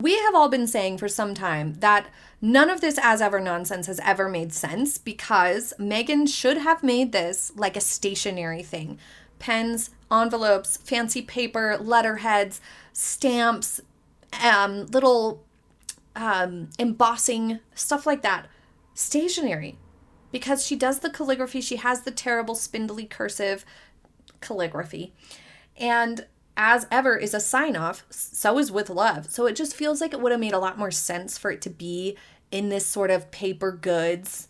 We have all been saying for some time that none of this as ever nonsense has ever made sense because Meghan should have made this like a stationary thing. Pens, envelopes, fancy paper, letterheads, stamps, little embossing, stuff like that. Stationary. Because she does the calligraphy, she has the terrible spindly cursive calligraphy. And as ever is a sign-off, so is with love. So it just feels like it would have made a lot more sense for it to be in this sort of paper goods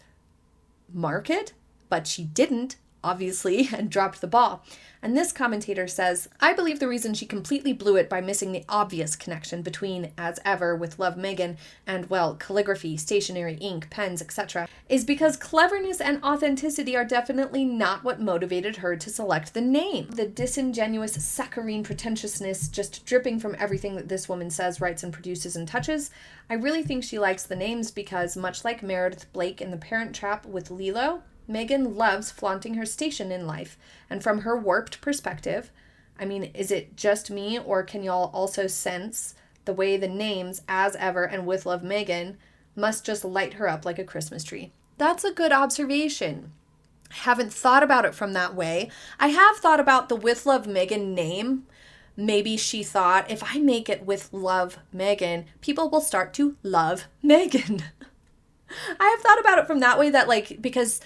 market, but she didn't, obviously, and dropped the ball. And this commentator says, I believe the reason she completely blew it by missing the obvious connection between, as ever, with Love Meghan and, well, calligraphy, stationery, ink, pens, etc., is because cleverness and authenticity are definitely not what motivated her to select the name. The disingenuous, saccharine pretentiousness just dripping from everything that this woman says, writes, and produces and touches. I really think she likes the names because, much like Meredith Blake in The Parent Trap with Lilo, Meghan loves flaunting her station in life, and from her warped perspective, I mean, is it just me, or can y'all also sense the way the names, as ever, and with Love Meghan, must just light her up like a Christmas tree? That's a good observation. I haven't thought about it from that way. I have thought about the With Love Meghan name. Maybe she thought, if I make it With Love Meghan, people will start to love Meghan. I have thought about it from that way, that like, because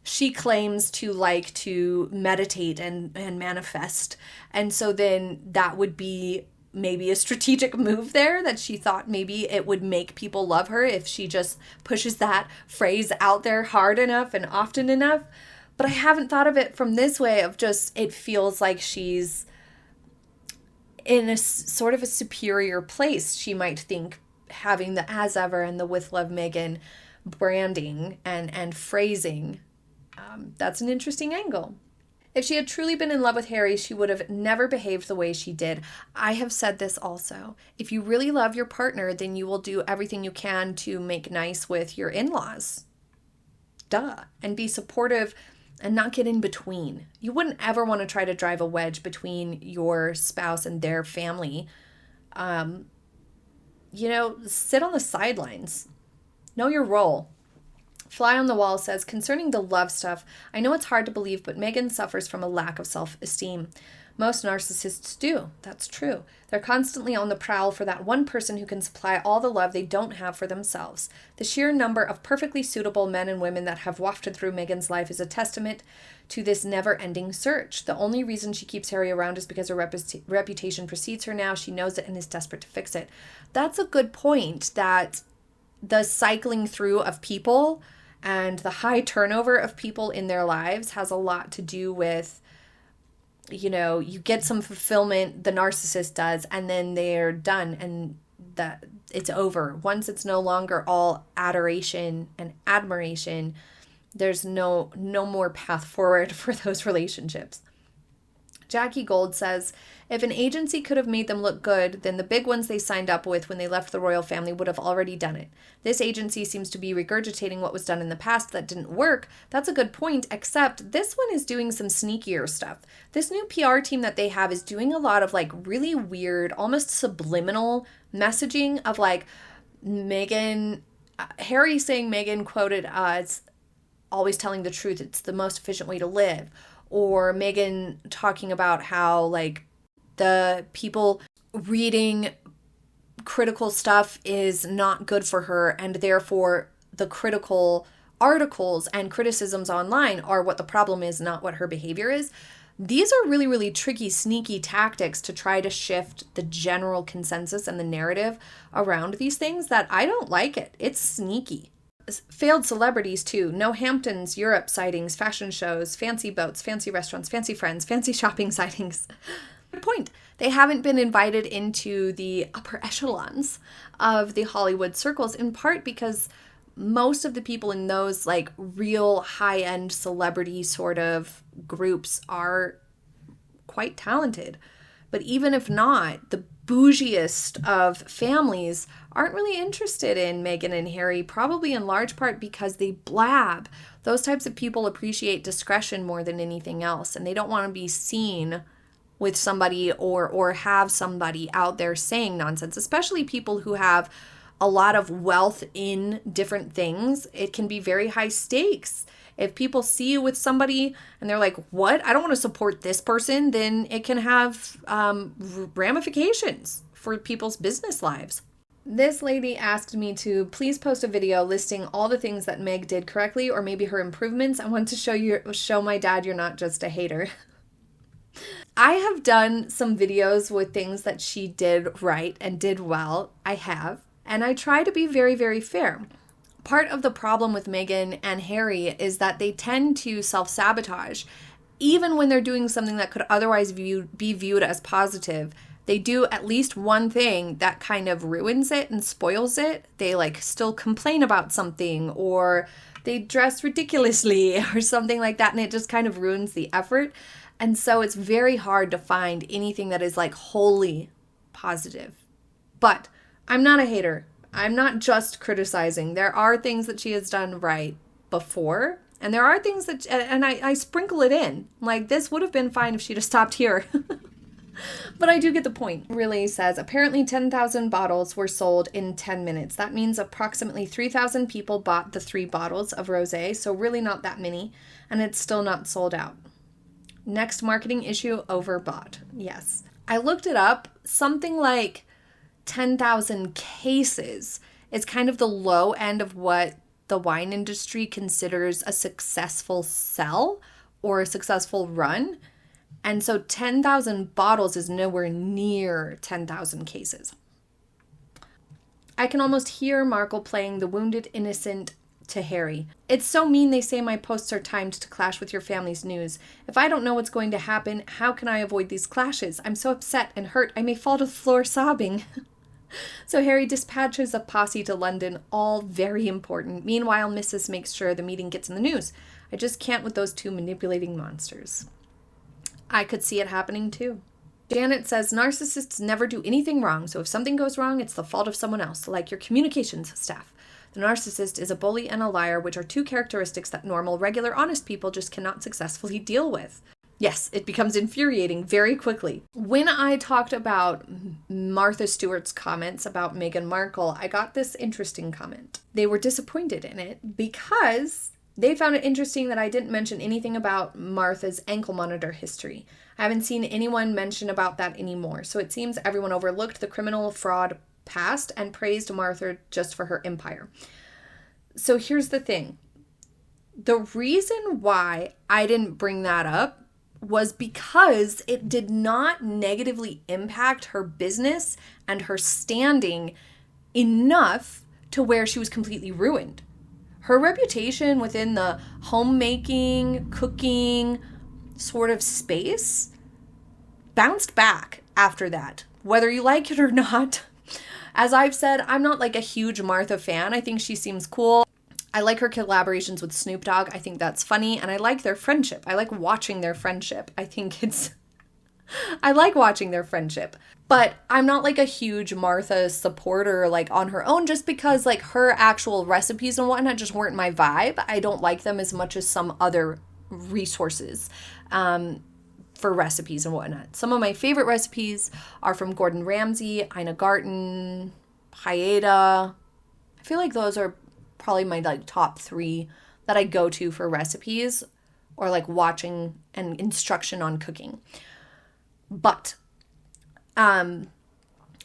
she claims to like to meditate and manifest. And so then that would be maybe a strategic move there, that she thought maybe it would make people love her if she just pushes that phrase out there hard enough and often enough. But I haven't thought of it from this way of just, it feels like she's in a sort of a superior place. She might think having the as ever and the With Love Meghan branding and phrasing, that's an interesting angle. If she had truly been in love with Harry, she would have never behaved the way she did. I have said this also. If you really love your partner, then you will do everything you can to make nice with your in-laws. Duh. And be supportive and not get in between. You wouldn't ever want to try to drive a wedge between your spouse and their family. Sit on the sidelines. Know your role. Fly on the Wall says, concerning the love stuff, I know it's hard to believe, but Meghan suffers from a lack of self-esteem. Most narcissists do. That's true. They're constantly on the prowl for that one person who can supply all the love they don't have for themselves. The sheer number of perfectly suitable men and women that have wafted through Meghan's life is a testament to this never-ending search. The only reason she keeps Harry around is because her reputation precedes her now. She knows it and is desperate to fix it. That's a good point, that the cycling through of people and the high turnover of people in their lives has a lot to do with, you get some fulfillment, the narcissist does, and then they're done and that it's over. Once it's no longer all adoration and admiration, there's no more path forward for those relationships. Jackie Gold says, if an agency could have made them look good, then the big ones they signed up with when they left the royal family would have already done it. This agency seems to be regurgitating what was done in the past that didn't work. That's a good point, except this one is doing some sneakier stuff. This new PR team that they have is doing a lot of like really weird, almost subliminal messaging of like Harry saying Meghan quoted, it's always telling the truth. It's the most efficient way to live. Or Meghan talking about how, like, the people reading critical stuff is not good for her, and therefore the critical articles and criticisms online are what the problem is, not what her behavior is. These are really, really tricky, sneaky tactics to try to shift the general consensus and the narrative around these things that I don't like it. It's sneaky. Failed celebrities too. No Hamptons, Europe sightings, fashion shows, fancy boats, fancy restaurants, fancy friends, fancy shopping sightings. Good point. They haven't been invited into the upper echelons of the Hollywood circles, in part because most of the people in those like real high-end celebrity sort of groups are quite talented. But even if not, the bougiest of families aren't really interested in Meghan and Harry, probably in large part because they blab. Those types of people appreciate discretion more than anything else, and they don't want to be seen with somebody or have somebody out there saying nonsense, especially people who have a lot of wealth in different things. It can be very high stakes. If people see you with somebody and they're like, what? I don't want to support this person, then it can have ramifications for people's business lives. This lady asked me to please post a video listing all the things that Meg did correctly or maybe her improvements. I want to show my dad you're not just a hater. I have done some videos with things that she did right and did well. I have. And I try to be very, very fair. Part of the problem with Meghan and Harry is that they tend to self-sabotage. Even when they're doing something that could otherwise be viewed as positive, they do at least one thing that kind of ruins it and spoils it. They still complain about something, or they dress ridiculously or something like that, and it just kind of ruins the effort. And so it's very hard to find anything that is wholly positive. But I'm not a hater. I'm not just criticizing. There are things that she has done right before, and there are things that, and I sprinkle it in. This would have been fine if she'd have stopped here. But I do get the point. Really says, apparently 10,000 bottles were sold in 10 minutes. That means approximately 3,000 people bought the 3 bottles of rosé, so really not that many, and it's still not sold out. Next marketing issue, overbought. Yes. I looked it up. Something like 10,000 cases is kind of the low end of what the wine industry considers a successful sell or a successful run. And so 10,000 bottles is nowhere near 10,000 cases. I can almost hear Markle playing the wounded innocent to Harry. It's so mean they say my posts are timed to clash with your family's news. If I don't know what's going to happen, how can I avoid these clashes? I'm so upset and hurt I may fall to the floor sobbing. So Harry dispatches a posse to London, all very important. Meanwhile, Mrs. makes sure the meeting gets in the news. I just can't with those 2 manipulating monsters. I could see it happening too. Janet says, narcissists never do anything wrong, so if something goes wrong, it's the fault of someone else, like your communications staff. The narcissist is a bully and a liar, which are 2 characteristics that normal, regular, honest people just cannot successfully deal with. Yes, it becomes infuriating very quickly. When I talked about Martha Stewart's comments about Meghan Markle, I got this interesting comment. They were disappointed in it because they found it interesting that I didn't mention anything about Martha's ankle monitor history. I haven't seen anyone mention about that anymore, so it seems everyone overlooked the criminal fraud past and praised Martha just for her empire. So here's the thing. The reason why I didn't bring that up was because it did not negatively impact her business and her standing enough to where she was completely ruined. Her reputation within the homemaking, cooking sort of space bounced back after that, whether you like it or not. As I've said, I'm not a huge Martha fan. I think she seems cool. I like her collaborations with Snoop Dogg. I think that's funny, and I like their friendship. I like watching their friendship. I like watching their friendship. But I'm not a huge Martha supporter on her own, just because her actual recipes and whatnot just weren't my vibe. I don't like them as much as some other resources for recipes and whatnot. Some of my favorite recipes are from Gordon Ramsay, Ina Garten, Hayeda. I feel like those are probably my top 3 that I go to for recipes or watching and instruction on cooking. But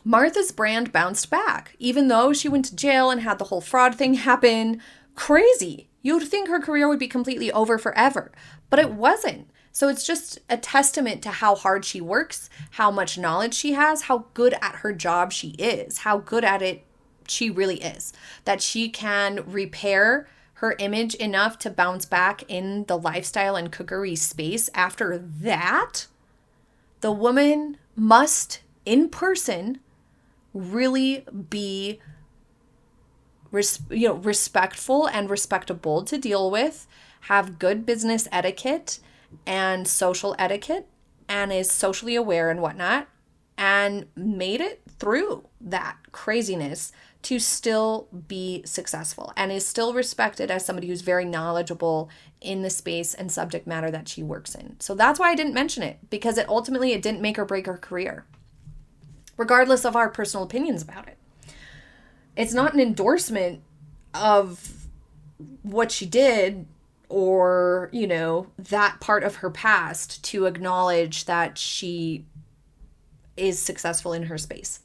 Martha's brand bounced back, even though she went to jail and had the whole fraud thing happen. Crazy. You'd think her career would be completely over forever, but it wasn't. So it's just a testament to how hard she works, how much knowledge she has, how good at her job she is, how good at it she really is, that she can repair her image enough to bounce back in the lifestyle and cookery space. After that, the woman must, in person, really be respectful and respectable to deal with, have good business etiquette and social etiquette, and is socially aware and whatnot, and made it through that craziness to still be successful and is still respected as somebody who's very knowledgeable in the space and subject matter that she works in. So that's why I didn't mention it, because it didn't make or break her career, regardless of our personal opinions about it. It's not an endorsement of what she did or, that part of her past to acknowledge that she is successful in her space.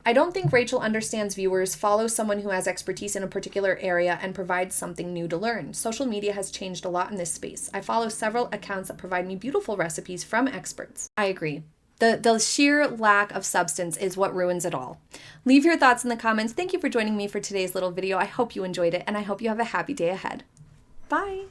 I don't think Rachel understands viewers follow someone who has expertise in a particular area and provides something new to learn. Social media has changed a lot in this space. I follow several accounts that provide me beautiful recipes from experts. I agree. The sheer lack of substance is what ruins it all. Leave your thoughts in the comments. Thank you for joining me for today's little video. I hope you enjoyed it, and I hope you have a happy day ahead. Bye.